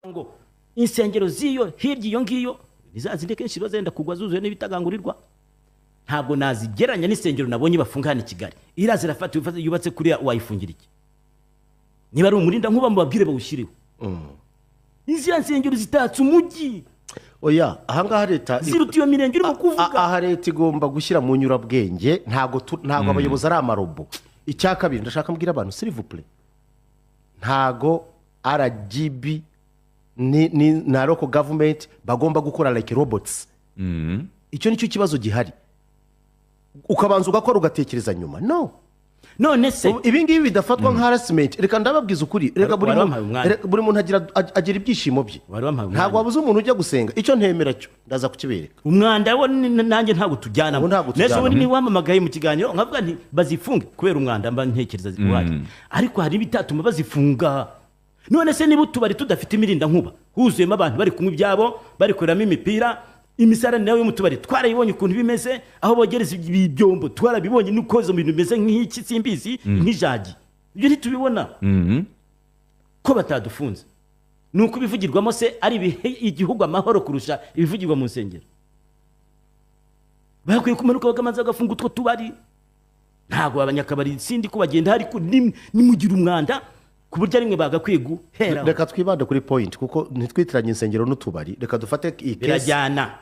ngo insengero ziyo hirya iyo ngiyo nizazinde kenshi bazenda kugwa zuzuye n'ibitagangurirwa ntabwo nazigeranya n'isengero nabonye bafunga hano i Kigali iraza irafata yubatse kuri wayifungira iki niba ari umurinda nkuba mubabwire bawushyireho izi nsengero zitatse umujyi oya ahangaha leta zirutiyo mirenge urimo kuvuga aha leta igomba gushyira mu nyurabwenge ntago abayobozi ari amarobo icya kabiri ndashaka mbwira abantu s'il vous plaît ntago RGB na local government bagomba gukora like robots icyo nicyo kibazo gihari ukabanza ugakora ugatekereza nyuma none se ibi ngibi bidafatwa nka harassment reka ndababwiza ukuri reka buri muntu agira ibyishimo bye ntabwo wabuze umuntu ujya gusenga icyo ntemera cyo ndaza kukibereka umwanda wo nanjye ntabwo tujyana nese ubundi niwamamagaye mu kiganiro nkavuga nti bazifunge kubera umwanda mba ntekereza zikuhaje ariko hari ibitatuma bazifunga none se niba utubari tudafite imirinda nkuba huzuyemo abantu bari kunywa ibyabo bari kuramo imipira imisarane nawe mu tubari twarayibonye ukuntu bimeze aho bogereza ibyombo twarabibonye nukoza mu bintu bimeze nk'iki simbizi nk'ijagi ibyo ntitubibona ko batadufunze nuko ibivugirwamo se ari igihugu amahoro kurusha ibivugirwa mu nsengero bakwiye kumanuka bakamanza bagafunga utwo tubari ntabwo abanyakabari sindi ko bagenda hari nimugira umwanda ku buryo rimwe bagakwiye guhera reka twibande kuri point kuko ntitwitiranye insengero n'utubari reka dufate birajyana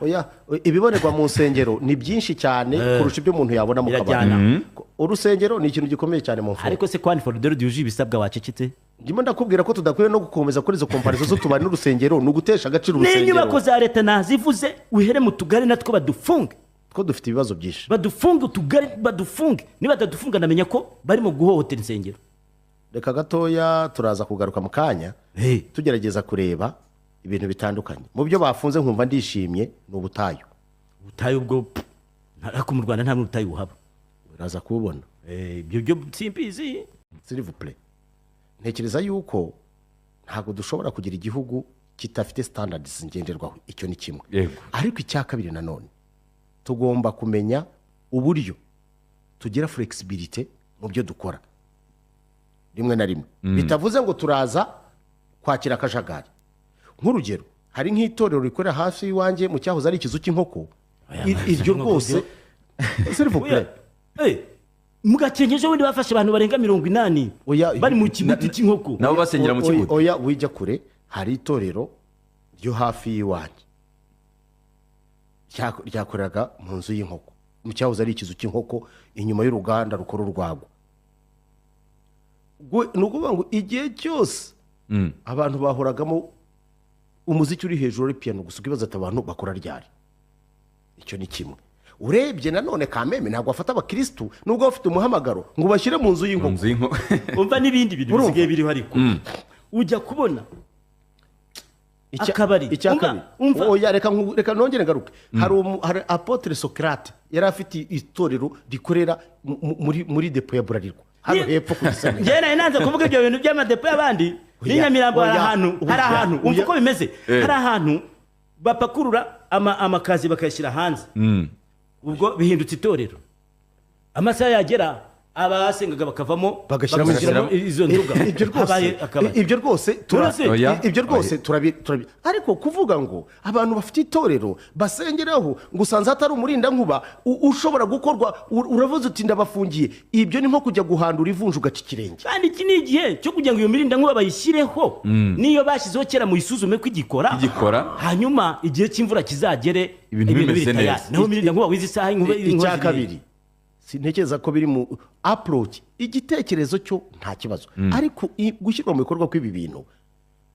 ibibonerwa mu nsengero ni byinshi cyane kurusha ibyo umuntu yabona mu kabari urusengero ni ikintu gikomeye cyane mu mfuko ariko se kwani forodero yuje ibisabwa wacecetse ndimo ndakubwira ko tudakwiye no gukomeza kuri izo comparaison z'utubari n'urusengero no gutesha agaciro urusengero n'inyubako za leta nazivuze uhere mu tugari natwo badufunge ko dufite ibibazo byinshi badufunge utugari badufunge niba batadufunga namenya ko barimo guhohotera insengero reka gatoya turaza kugaruka mu kanya tugerageza kureba ibintu bitandukanye mu byo bafunze nkumva ndishimye ni ubutayu bwo ariko mu Rwanda nta n'ubutayu buhaba uraza kubona ibyo byo simbizi s'il vous plaît ntekereza yuko ntabwo dushobora kugira igihugu kitafite standards ngenderwaho icyo ni kimwe ariko icya kabiri nanone tugomba kumenya uburyo tugira flexibility mu byo dukora rimwe na rimwe bitavuze ngo turaza kwakira akajagari nk'urugero hari nk'itorero rikorera hafi y'iwanjye mu cyahoze ari ikizu cy'inkoko iryo rwose s'il vous plaît mugakenyeje wundi bafashe abantu barenga 80 bari mu kibuti cy'inkoko nabo basengera mu kibuti oya wijya kure hari itorero ryo hafi y'iwanjye ryakoreraga mu nzu y'inkoko mu cyahoze ari ikizu cy'inkoko inyuma y'uruganda rukora urwagwa ni ukuvuga ngo igihe cyose abantu bahoragamo umuziki uri hejuru ari piano gusa ukibaza ati abantu bakora ryari icyo ni kimwe urebye nanone kameme ntabwo afata abakirisitu nubwo bafite umuhamagaro ngo bashyire mu nzu y'inkoko umva n'ibindi bintu bisigaye biriho ariko ujya kubona akabari oya reka nongere ngaruke hari Apotre Socrate yari afite itorero rikorera muri depo ya Burarirwa hano hepfo ku Gisenyi njye nanze kuvuga ibyo bintu by'amadepo y'abandi n'inyamirambo hari ahantu umva uko bimeze hari ahantu bapakurura amakazi bakayashyira hanze ubwo bihindutse itorero amasaha yagera abasengaga bakavamo bagashyiramo izo nzoga ibyo rwose turabi ariko kuvuga ngo abantu bafite itorero basengeraho ngo usanze hatari umurinda nkuba ushobora gukorwa uravuze uti ndabafungiye ibyo ni nko kujya guhandura ivunja ugaca ikirenge kandi iki ni igihe cyo kugira ngo iyo mirinda nkuba bayishyireho niyo bashyizeho kera mu isuzume ko igikora hanyuma igihe cy'imvura kizagere ibintu bimeze neza naho mirinda nkuba wizi isaha icya kabiri sintekereza ko biri mu approach igitekerezo cyo nta kibazo ariko gushyirwa mu bikorwa kw'ibi bintu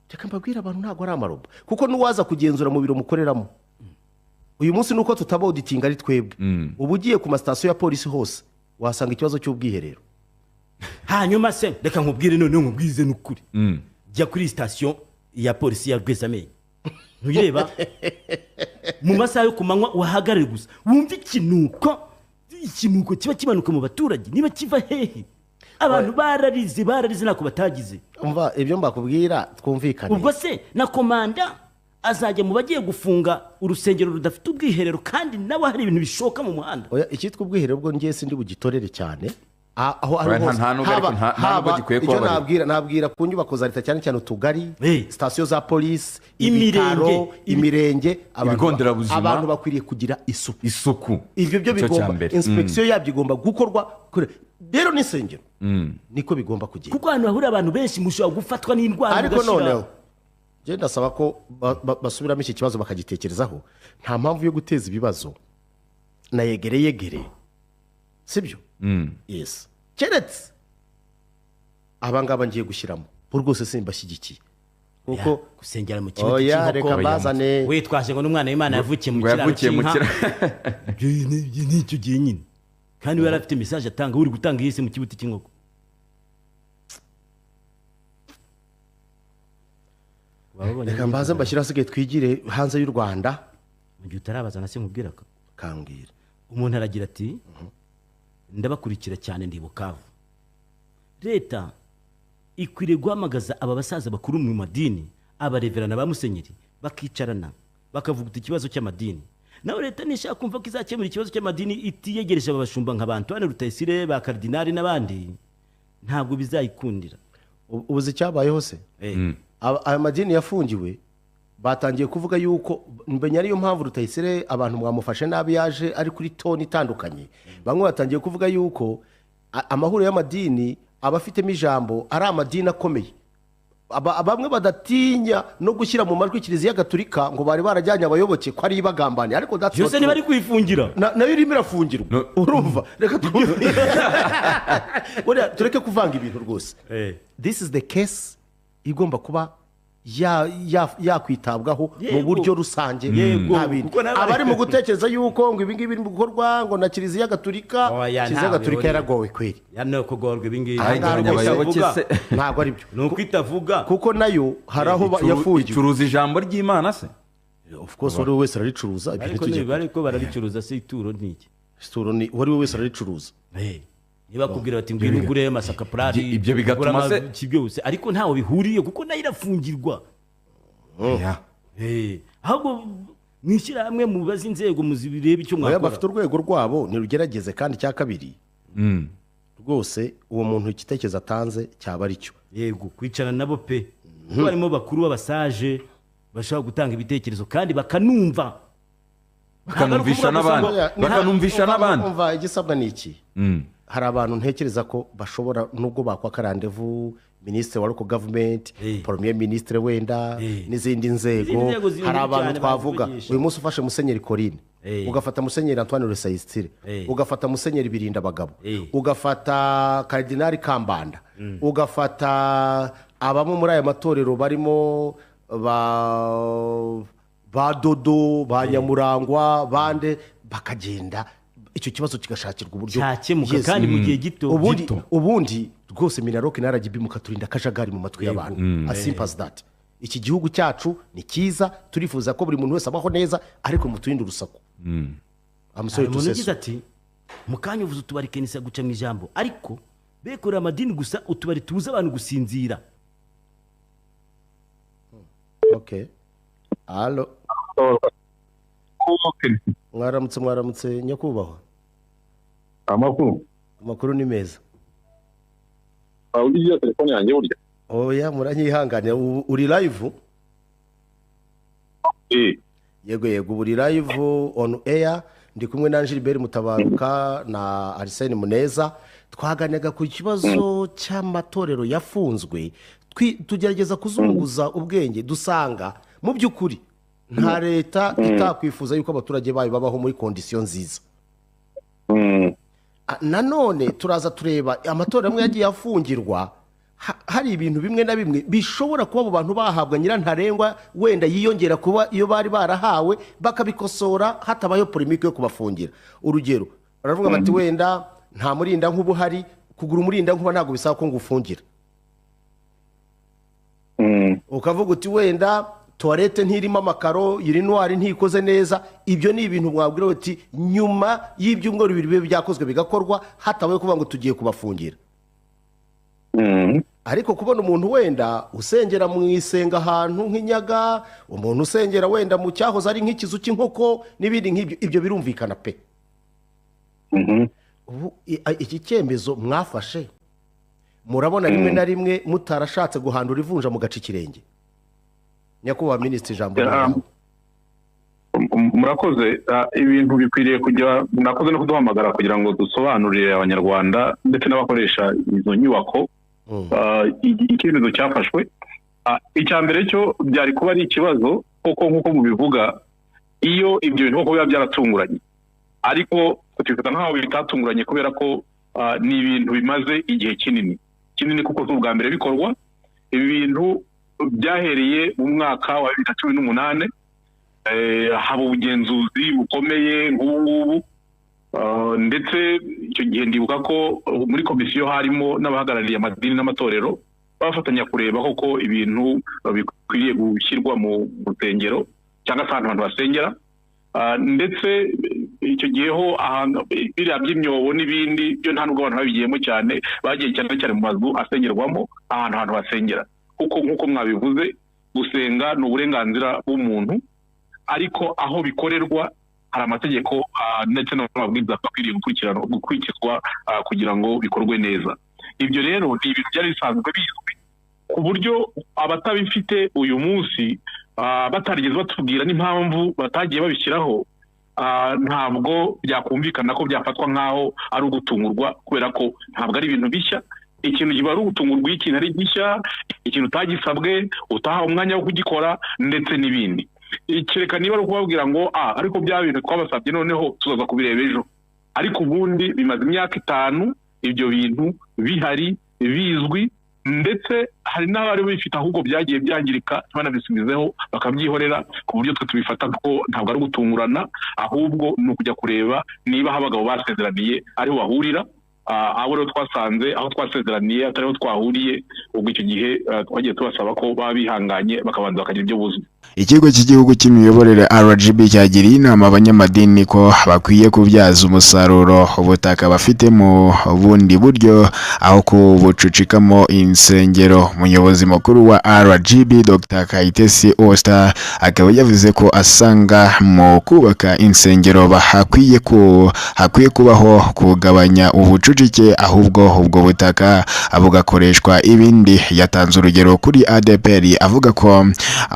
reka mbabwira abantu ntabwo ari amarobo kuko n'uwaza kugenzura mu biro mukoreramo uyu munsi nuko tutaba auditing ari twebwe ubu ugiye ku masitasiyo ya polisi hose wasanga ikibazo cy'ubwiherero hanyuma se reka nkubwire none nkubwize n'ukuri jya kuri sitasiyo ya polisi ya Rwezamenyo ntuyireba mu masaha yo kumanywa uhagarare gusa wumva ikinuko kiba kimanuka mu baturage niba kiva hehe abantu bararize ntako batagize umva ibyo mbakubwira twumvikane ubwo se na komanda azajya mu bagiye gufunga urusengero rudafite ubwiherero kandi nawe hari ibintu bishoka mu muhanda oya icyitwa ubwiherero bwo ngiye sindi bugitorere cyane aho ari hose icyo nabwira ku nyubako za leta cyane cyane utugari sitasiyo za polisi imirenge ibigo nderabuzima abantu bakwiriye kugira isuku ibyo byo bigomba inspeksiyo yabyo igomba gukorwa rero n'insengero niko bigomba kugenda kuko ahantu hahurira abantu benshi mushobora gufatwa n'indwara ariko noneho njye ndasaba ko basubiramo iki kibazo bakagitekerezaho nta mpamvu yo guteza ibibazo na yegere sibyo yes keretse abangaba ngiye gushyiramo bo rwose simbashyigikiye kuko gusengera mu kibuga cy'inkoko reka bazane witwaje ngo n'umwana w'Imana yavukiye mu kiraro cy'inka n'icyo gihe nyine kandi we yarafite message atanga uri gutanga yise mu kibuga cy'inkoko reka mbaze mbashyira asigaye twigire hanze y'u Rwanda mu gihe utarabaza nase nkubwira ko kambwira umuntu aragira ati ndabakurikira cyane ndi Bukavu leta ikwiriye guhamagaza aba basaza bakuru mu madini abareverana ba musenyeri bakicarana bakavuga ikibazo cy'amadini nawe leta nishaka kumva ko izakemura ikibazo cy'amadini itiyegereje abashumba nka Antoine Rutayisire ba Cardinal n'abandi ntabwo bizayikundira ubuzi cyabayeho se aya madini yafungiwe batangiye kuvuga yuko mbenya ariyo mpamvu Rutayisire abantu mwamufashe nabi yaje ari kuri toni itandukanye bamwe batangiye kuvuga yuko amahuriro y'amadini abafitemo ijambo ari amadini akomeye bamwe badatinya no gushyira mu majwi Kiliziya Gatolika ngo bari barajyanye abayoboke ko ari ibagambaniye ariko yose ni bari kwifungira nayo irimo irafungirwa urumva reka tureke kuvanga ibintu rwose this is the case igomba kuba yakwitabwaho mu buryo rusange abari mu gutekereza yuko ngo ibi ngibi biri gukorwa ngo na Kiliziya Gatolika yaragowe kweri no kugorwa ibi ngibi ntabwo ari byo nuko itavuga kuko nayo hari aho yafungiwe icuruza ijambo ry'Imana se of course wari wese araricuruza ariko bararicuruza se ituro n'iki ituro ni wari wese araricuruza niba kubwira bati ngwino ugure Masaka Plari ibyo bigatuma se byose ariko ntawo bihuriye kuko nayo irafungirwa ahubwo mwishyira hamwe mubaze inzego muzibireba icyo mwakora bafite urwego rwabo nirugerageze kandi cya kabiri rwose uwo muntu igitekerezo atanze cyaba ari cyo yego kwicara nabo pe kuko harimo bakuru b'abasaje bashobora gutanga ibitekerezo kandi bakanumva bakanumvisha n'abandi umva igisabwa ni iki hari abantu ntekereza ko bashobora nubwo bakwa karandevu minisitiri wa local government premier ministre wenda n'izindi nzego hari abantu twavuga uyu munsi ufashe musenyeri Corinne ugafata musenyeri Antoine Rutayisire ugafata musenyeri Birinda Abagabo ugafata Cardinal Kambanda ugafata abamo muri aya matorero barimo ba Dodo ba Nyamurangwa bande bakagenda icyo kibazo kigashakirwa uburyo cyakemuka kandi mu gihe gito ubundi rwose Minaroke na RGB mukaturinda akajagari mu matwi y'abantu as simple as that iki gihugu cyacu ni cyiza turifuza ko buri muntu wese abaho neza ariko muturinde urusaku umuntu ugize ati mukanya uvuze utubari kenisa guca mu ijambo ariko bekorera amadini gusa utubari tubuza abantu gusinzira okay allo mwaramutse nyakubahwa amakuru ni meza uriya telefone yanjye burya oya muranyihanganira uri live yego uri live on air ndi kumwe na Gilbert Mutabaruka na Arsene Muneza twaganyaga ku kibazo cy'amatorero yafunzwe tugerageza kuzunguza ubwenge dusanga mu by'ukuri nta leta itakwifuza yuko abaturage bayo babaho muri kondisiyo nziza nanone turaza tureba amatora amwe yagiye afungirwa hari ibintu bimwe na bimwe bishobora kuba abo bantu bahabwa nyirantarengwa wenda yiyongera kuba iyo bari barahawe bakabikosora hatabayeho polemike yo kubafungira urugero baravuga bati wenda nta murinda nk'ubuhari kugura umurinda nkuba ntabwo bisaba ko ngufungira ukavuga uti wenda toilette ntirimo amakaro iri noire ntikoze neza ibyo ni ibintu mwabwira uti nyuma y'ibyumweru bibiri byakozwe bigakorwa hatabaye kuvuga ngo tugiye kubafungira ariko kubona umuntu wenda usengera mu isenga ahantu nk'inyaga umuntu usengera wenda mu cyahoze ari nk'ikizu cy'inkoko n'ibindi nk'ibyo ibyo birumvikana pe iki cyemezo mwafashe murabona rimwe na rimwe mutarashatse guhandura ivunja mu gace ikirenge nyakubahwa minisitiri ijambo murakoze ibintu bikwiriye kujya murakoze no kuduhamagara kugira ngo dusobanurire abanyarwanda ndetse n'abakoresha izo nyubako icyemezo cyafashwe icya mbere cyo byari kuba ari ikibazo koko nk'uko mubivuga iyo ibyo bintu biba byaratunguranye ariko tubifata nk'aho bitatunguranye kubera ko ni ibintu bimaze igihe kinini kuko si ubwa mbere bikorwa ibi bintu byahereye mu mwaka wa 2018 haba ubugenzuzi bukomeye nk'ubu ngubu ndetse icyo gihe ndibuka ko muri komisiyo harimo n'abahagarariye amadini n'amatorero bafatanya kureba koko ibintu bikwiriye gushyirwa mu rusengero cyangwa se ahantu abantu basengera ndetse icyo giheho biriya by'imyobo n'ibindi byo nta nubwo abantu babigiyemo cyane bagiye cyane mu mazu asengerwamo ahantu basengera kuko nk'uko mwabivuze gusenga ni uburenganzira bw'umuntu ariko aho bikorerwa hari amategeko ndetse n'amabwiriza akwiriye gukurikizwa kugira ngo bikorwe neza ibyo rero ni ibintu byari bisanzwe bizwi ku buryo abatabifite uyu munsi batarigeze batubwira n'impamvu batagiye babishyiraho ntabwo byakumvikana ko byafatwa nk'aho ari ugutungurwa kubera ko ntabwo ari ibintu bishya ikintu kiba ari ugutungurwa iyo ikintu ari gishya ikintu utagisabwe utahawe umwanya wo kugikora ndetse n'ibindi kereka niba ari ukubabwira ngo ariko bya bintu twabasabye noneho tuzaza kubireba ejo ariko ubundi bimaze imyaka 5 ibyo bintu bihari bizwi ndetse hari n'abari bifite ahubwo byagiye byangirika banabisubizeho bakabyihorera ku buryo twe tubifata ko ntabwo ari gutungurana ahubwo ni ukujya kureba niba abagabo basezeraniye ariho bahurira abo rero twasanze aho twasezeraniye atariho twahuriye ubwo icyo gihe twagiye tubasaba ko baba bihanganye bakabanza bakagira ibyo buzwi Ikigo cy'igihugu cy'imiyoborere RGB cyagiriye inama abanyamadini ko bakwiye kubyaza umusaruro ubutaka bafite mu bundi buryo aho kubucucikamo insengero. Umuyobozi mukuru wa RGB Dr. Kayitesi Oster akaba yavuze ko asanga mu kubaka insengero hakwiye kubaho kugabanya ubucucike ahubwo ubwo butaka bugakoreshwa ibindi. Yatanze urugero kuri ADPR avuga ko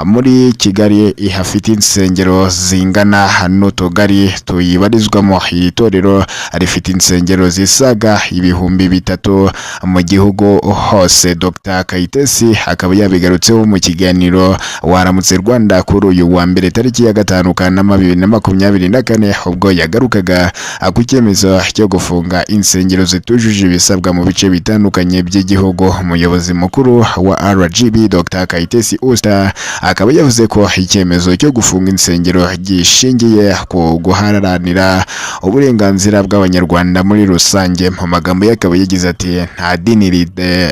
muri Kigali ihafite insengero zingana n'utugari tuyibarizwamo. Iri torero rifite insengero zisaga 3,000 mu gihugu hose. Dr. Kayitesi akaba yabigarutseho mu kiganiro Waramutse Rwanda kuri uyu wa mbere tariki ya 5 Kanama 2024 ubwo yagarukaga ku cyemezo cyo gufunga insengero zitujuje ibisabwa mu bice bitandukanye by'igihugu. Umuyobozi mukuru wa RGB Dr. Kayitesi Oster akaba yavuze ko icyemezo cyo gufunga insengero gishingiye ku guharanira uburenganzira bw'abanyarwanda muri rusange. Mu magambo yakaba yagize ati nta dini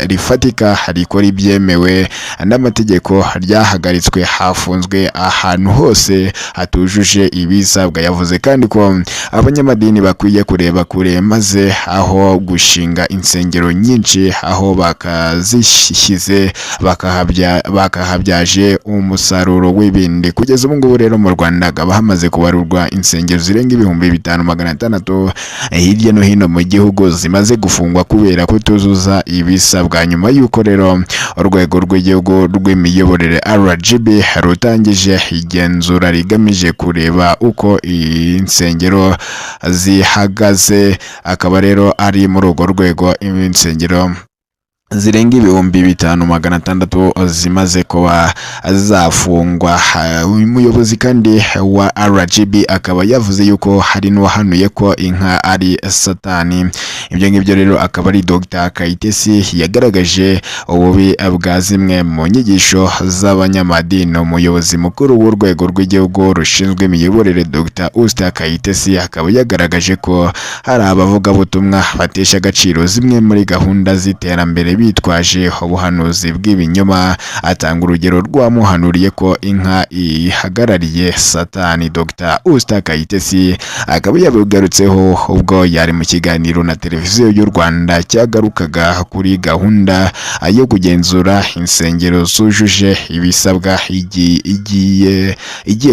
rifatika rikora ibyemewe n'amategeko ryahagaritswe hafunzwe ahantu hose hatujuje ibisabwa. Yavuze kandi ko abanyamadini bakwiye kureba kure maze aho gushinga insengero nyinshi aho bakazishyize bakahabyaje umusaruro w'ibindi. Kugeza ubu ngubu rero mu Rwanda hakaba hamaze kubarurwa insengero zirenga 5,600 hirya no hino mu gihugu zimaze gufungwa kubera kutuzuza ibisabwa. Nyuma y'uko rero urwego rw'igihugu rw'imiyoborere RGB rutangije igenzura rigamije kureba uko insengero zihagaze, akaba rero ari muri urwo rwego insengero zirenga 5,600 zimaze kuba zafungwa. Umuyobozi kandi wa RGB akaba yavuze yuko hari n'uwahanuye ko inka ari satani. Ibyo ngibyo rero akaba ari Dr. Kayitesi yagaragaje ububi bwa zimwe mu nyigisho z'abanyamadini. Umuyobozi mukuru w'urwego rw'igihugu rushinzwe imiyoborere Dr. Oster Kayitesi akaba yagaragaje ko hari abavugabutumwa batesha agaciro zimwe muri gahunda z'iterambere bitwaje ubuhanuzi bw'ibinyoma. Atanga urugero rw'amuhanuriye ko inka ihagarariye satani. Dr. Oster Kayitesi akaba yabigarutseho ubwo yari mu kiganiro na televiziyo y'u Rwanda cyagarukaga kuri gahunda yo kugenzura insengero zujuje ibisabwa igiye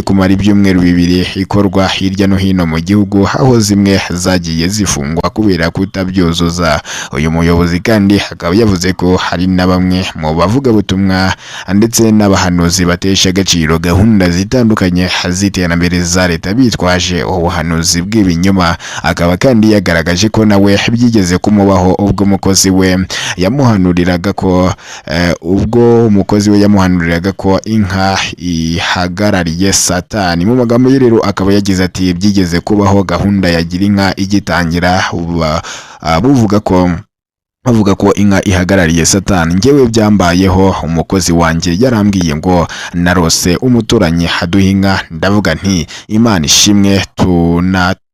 kumara ibyumweru bibiri ikorwa hirya no hino mu gihugu, aho zimwe zagiye zifungwa kubera kutabyuzuza. Uyu muyobozi kandi akaba yavuze ko hari na bamwe mu bavuga butumwa ndetse n'abahanuzi batesha agaciro gahunda zitandukanye z'iterambere za leta bitwaje ubuhanuzi bw'ibinyoma. Akaba kandi yagaragaje ko nawe byigeze kumubaho ubwo umukozi we yamuhanuriraga ko inka ihagarariye Satani. Mu magambo ye rero akaba yagize ati byigeze kubaho gahunda ya gira inka igitangira bavuga ko inka ihagarariye Satani. Njyewe byambayeho, umukozi wanjye yarambwiye ngo narose umuturanyi aduha inka, ndavuga nti Imana ishimwe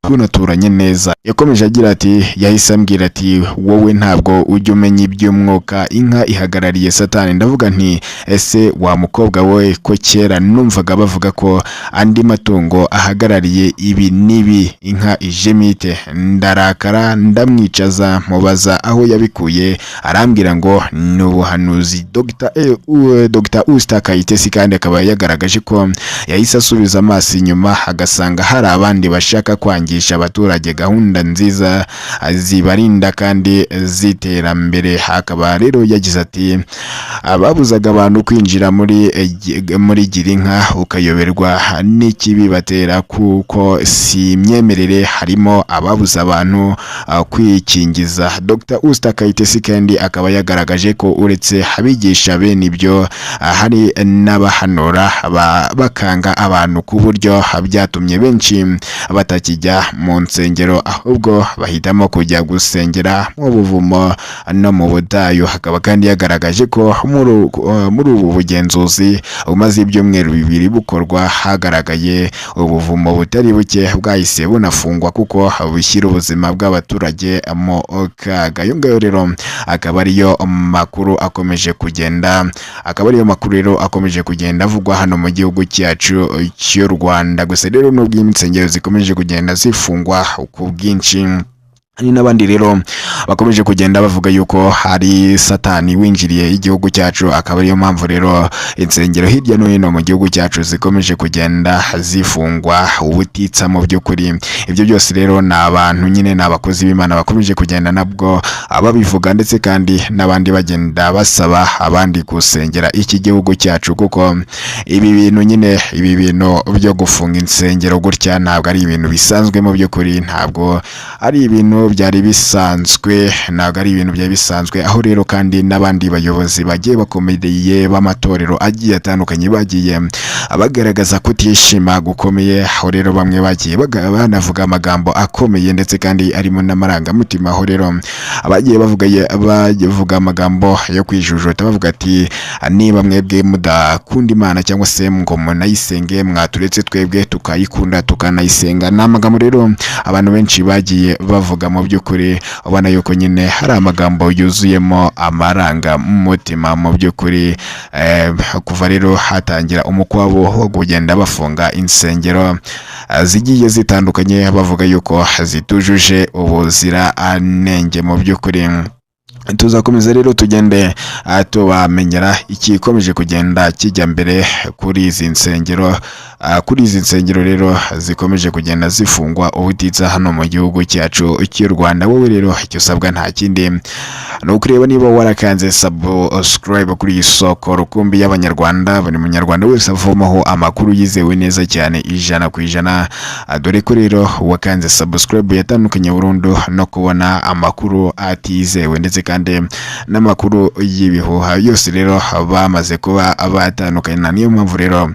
tunaturanye neza. Yakomeje agira ati, yahise ambwira ati wowe ntabwo ujya umenya iby'umwuka, inka ihagarariye Satani. Ndavuga nti ese wa mukobwa we, ko kera numvaga bavuga ko andi matungo ahagarariye ibi n'ibi, inka ije mite? Ndarakara ndamwicaza mubaza aho yabikuye, arambwira ngo ni ubuhanuzi. Dr. Usta Kayitesi kandi akaba yagaragaje ko yahise asubiza amaso inyuma agasanga hari abandi bashaka kwangisha abaturage gahunda nziza zibarinda kandi ziterambere. Akaba rero yagize ati ababuzaga abantu kwinjira muri Girinka ukayoberwa n'ikibi batera, kuko si imyemerere, harimo ababuza abantu kwikingiza. Dr. Usta Kayitesi kandi akaba yagaragaje ko uretse abigisha bene ibyo hari n'abahanura bakanga abantu ku buryo byatumye benshi batakijya mu nsengero, ahubwo bahitamo kujya gusengera mu buvumo no mu butayu. Hakaba kandi yagaragaje ko muri ubu bugenzuzi umaze ibyumweru bibiri bukorwa, hagaragaye ubuvumo butari buke bwahise bunafungwa kuko bushyira ubuzima bw'abaturage mu kaga. Ayo ngayo rero akaba ariyo makuru akomeje kugenda avugwa hano mu gihugu cyacu cy'u Rwanda. Gusa rero nubwo insengero zikomeje kugenda zifungwa ku bwinshi, hari n'abandi rero bakomeje kugenda bavuga yuko hari Satani winjiriye igihugu cyacu. Akaba ariyo mpamvu rero insengero hirya no hino mu gihugu cyacu zikomeje kugenda zifungwa ubutitsa. Mu by'ukuri ibyo byose rero ni abantu nyine, ni abakozi b'Imana bakomeje kugenda nabwo ababivuga, ndetse kandi n'abandi bagenda basaba abandi gusengera iki gihugu cyacu, kuko ibi bintu byo gufunga insengero gutya ntabwo ari ibintu bisanzwe. Mu by'ukuri ntabwo ari ibintu byari bisanzwe, aho rero kandi n'abandi bayobozi bagiye bakomeye b'amatorero agiye atandukanye bagiye bagaragaza kutishima gukomeye, aho rero bamwe bagiye banavuga amagambo akomeye ndetse kandi arimo n'amarangamutima. Aho rero abagiye bavuga amagambo yo kwijujota bavuga ati niba mwebwe mudakunda Imana cyangwa se ngo munayisenge, mwaturetse twebwe tukayikunda tukanayisenga. Ni amagambo rero abantu benshi bagiye bavuga. Mu by'ukuri ubona yuko nyine hari amagambo yuzuyemo amarangamutima. Mu by'ukuri kuva rero hatangira umukwabo wo kugenda bafunga insengero zigiye zitandukanye, bavuga yuko zitujuje ubuziranenge. Mu by'ukuri tuzakomeza rero tugende tubamenyera ikikomeje kugenda kijya mbere kuri izi nsengero rero zikomeje kugenda zifungwa ubutitsa hano mu gihugu cyacu cy'u Rwanda. Wowe rero icyo usabwa nta kindi ni ukureba niba warakanze subscribe kuri iyi soko rukumbi y'abanyarwanda. Buri munyarwanda wese avomaho amakuru yizewe neza cyane 100%, dore ko rero wakanze subscribe yatandukanye burundu no kubona amakuru atizewe ndetse kandi n'amakuru y'ibihuha yose rero bamaze kuba batandukanye. Niyo mpamvu rero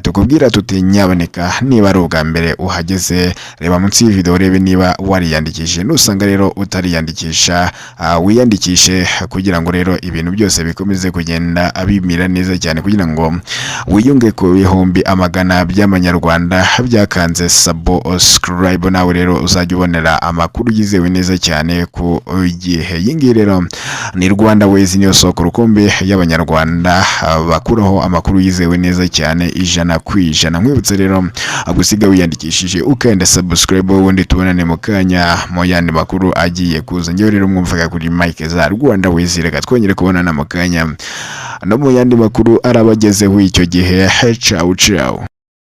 tukubwira tuti nyaboneka niba ari ubwa mbere uhageze, reba munsi y'ivideo urebe niba wariyandikishije. Nusanga rero utariyandikisha wiyandikishe kugira ngo rero ibintu byose bikomeze kugenda abimira neza cyane, kugira ngo wiyunge ku bihumbi amagana by'amanyarwanda byakanze subscribe. Nawe rero uzajya ubonera amakuru yizewe neza cyane ku gihe. Yingi rero ni Rwanda Ways, niyo soko rukumbi y'abanyarwanda bakuraho amakuru yizewe neza cyane 100%. kuyabona. Nkwibutse rero agusiga wiyandikishije ukanda subscribe ubundi tubonane mu kanya mu yandi makuru agiye kuza. Ngewe rero mwumvaga kuri Mike za Rwanda wizireka twongere kubonana mu kanya no mu yandi makuru arabagezeho icyo gihe. Ciao ciao.